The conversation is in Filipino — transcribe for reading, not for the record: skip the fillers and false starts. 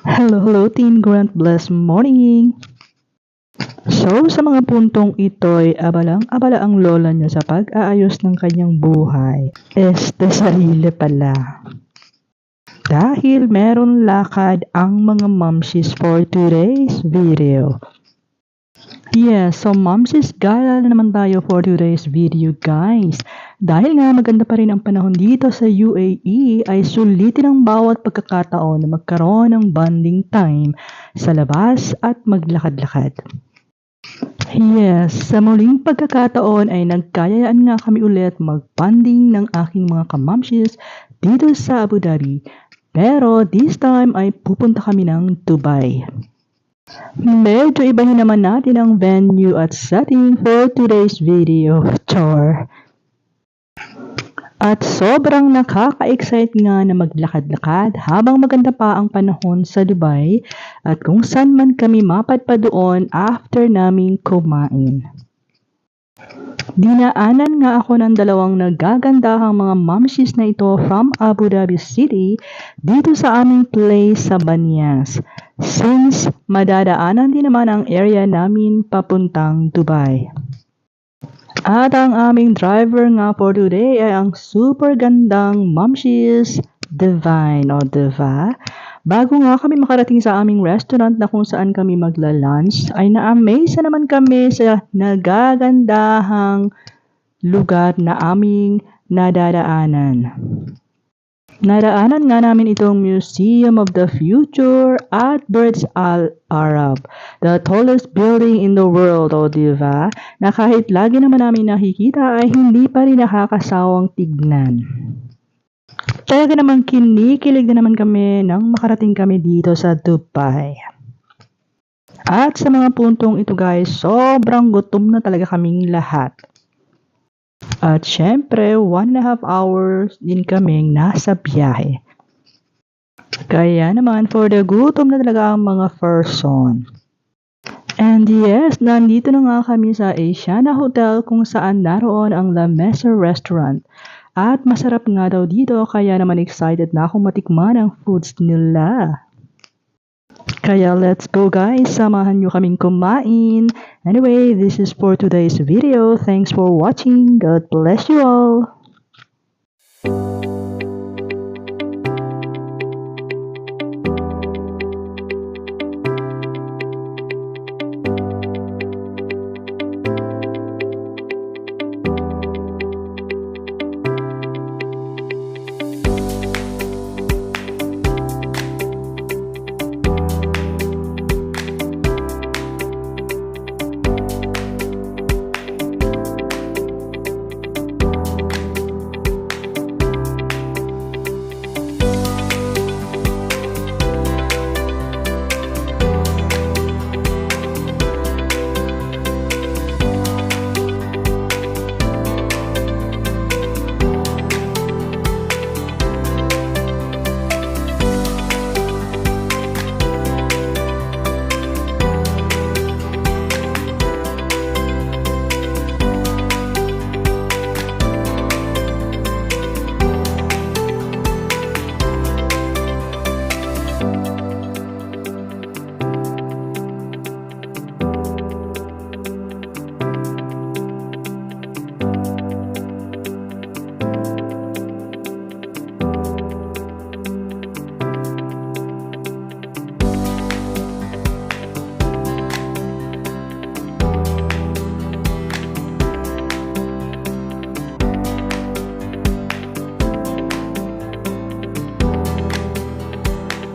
Hello, hello, Teen Grant. Blessed morning. So, sa mga puntong ito'y abalang-abala ang lola niya sa pag-aayos ng kanyang buhay. Sarili pala. Dahil meron lakad ang mga momsies for today's video. Yes, so momsies, gala na naman tayo for today's video, guys. Dahil nga maganda pa rin ang panahon dito sa UAE, ay sulitin ang bawat pagkakataon na magkaroon ng bonding time sa labas at maglakad-lakad. Yes, sa muling pagkakataon ay nagkayayaan nga kami ulit mag-bonding ng aking mga kamamsis dito sa Abu Dhabi. Pero this time ay pupunta kami ng Dubai. Medyo ibahin naman natin ang venue at setting for today's video, char. At sobrang nakaka-excite nga na maglakad-lakad habang maganda pa ang panahon sa Dubai at kung saan man kami mapadpa doon after naming kumain. Dinaanan nga ako ng dalawang nagagandahang mga momsies na ito from Abu Dhabi City dito sa aming place sa Banias. Since madadaanan din naman ang area namin papuntang Dubai. At ang aming driver nga for today ay ang super gandang Momshies Divine, o diba? Bago nga kami makarating sa aming restaurant na kung saan kami magla-lunch, ay na-amaze na naman kami sa nagagandahang lugar na aming nadadaanan. Nadaanan nga namin itong Museum of the Future at Burj Al Arab, the tallest building in the world, o diba? Na kahit lagi naman namin nakikita ay hindi pa rin nakakasawang tignan. Talaga naman kinikilig na naman kami nang makarating kami dito sa Dubai. At sa mga puntong ito guys, sobrang gutom na talaga kaming lahat. At syempre, 1.5 hours din kaming nasa biyahe. Kaya naman, for the gutom na talaga ang mga person. And yes, nandito na nga kami sa Asiana Hotel kung saan naroon ang La Mesa Restaurant. At masarap nga daw dito, kaya naman excited na akong matikman ang foods nila. Kaya let's go guys, samahan nyo kaming kumain. Anyway, this is for today's video. Thanks for watching. God bless you all.